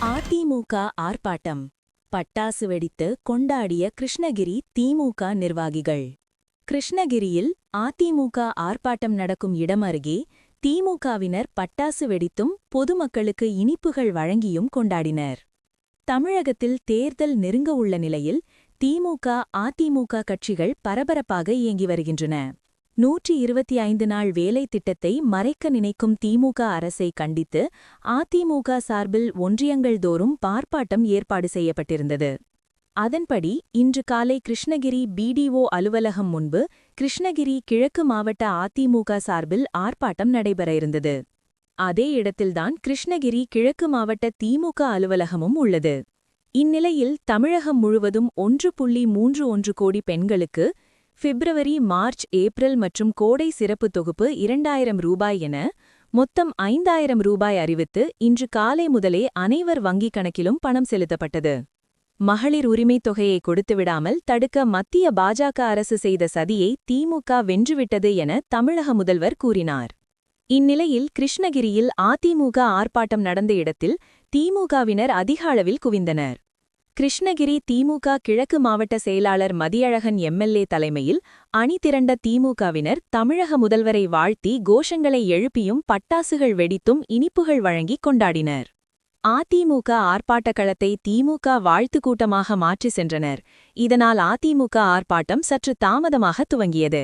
அதிமுக ஆர்ப்பாட்டம். பட்டாசு வெடித்து கொண்டாடிய கிருஷ்ணகிரி திமுக நிர்வாகிகள். கிருஷ்ணகிரியில் அதிமுக ஆர்ப்பாட்டம் நடக்கும் இடம் அருகே திமுகவினர் பட்டாசு வெடித்தும் பொதுமக்களுக்கு இனிப்புகள் வழங்கியும் கொண்டாடினர். தமிழகத்தில் தேர்தல் நெருங்க உள்ள நிலையில் திமுக அதிமுக கட்சிகள் பரபரப்பாக இயங்கி வருகின்றன. 125 நாள் வேலை திட்டத்தை மறைக்க நினைக்கும் திமுக அரசை கண்டித்து அதிமுக சார்பில் ஒன்றியங்கள் தோறும் ஆர்ப்பாட்டம் ஏற்பாடு செய்யப்பட்டிருந்தது. அதன்படி இன்று காலை கிருஷ்ணகிரி பிடிஓ அலுவலகம் முன்பு கிருஷ்ணகிரி கிழக்கு மாவட்ட அதிமுக சார்பில் ஆர்ப்பாட்டம் நடைபெற இருந்தது. அதே இடத்தில்தான் கிருஷ்ணகிரி கிழக்கு மாவட்ட திமுக அலுவலகமும் உள்ளது. இந்நிலையில் தமிழகம் முழுவதும் 1.31 கோடி பெண்களுக்கு பிப்ரவரி, மார்ச், ஏப்ரல் மற்றும் கோடை சிறப்பு தொகுப்பு 2000 ரூபாய் என மொத்தம் 5000 ரூபாய் அறிவித்து இன்று காலை முதலே அனைவர் வங்கிக் கணக்கிலும் பணம் செலுத்தப்பட்டது. மகளிர் உரிமைத் தொகையை கொடுத்துவிடாமல் தடுக்க மத்திய பாஜக அரசு செய்த சதியை திமுக வென்றுவிட்டது என தமிழக முதல்வர் கூறினார். இந்நிலையில் கிருஷ்ணகிரியில் அதிமுக ஆர்ப்பாட்டம் நடந்த இடத்தில் திமுகவினர் அதிக அளவில் குவிந்தனர். கிருஷ்ணகிரி திமுக கிழக்கு மாவட்ட செயலாளர் மதியழகன் எம்எல்ஏ தலைமையில் அணி திரண்ட திமுகவினர் தமிழக முதல்வரை வாழ்த்தி கோஷங்களை எழுப்பியும் பட்டாசுகள் வெடித்தும் இனிப்புகள் வழங்கி கொண்டாடினர். அதிமுக ஆர்ப்பாட்டக் களத்தை திமுக வாழ்த்து கூட்டமாக மாற்றி சென்றனர். இதனால் அதிமுக ஆர்ப்பாட்டம் சற்று தாமதமாக துவங்கியது.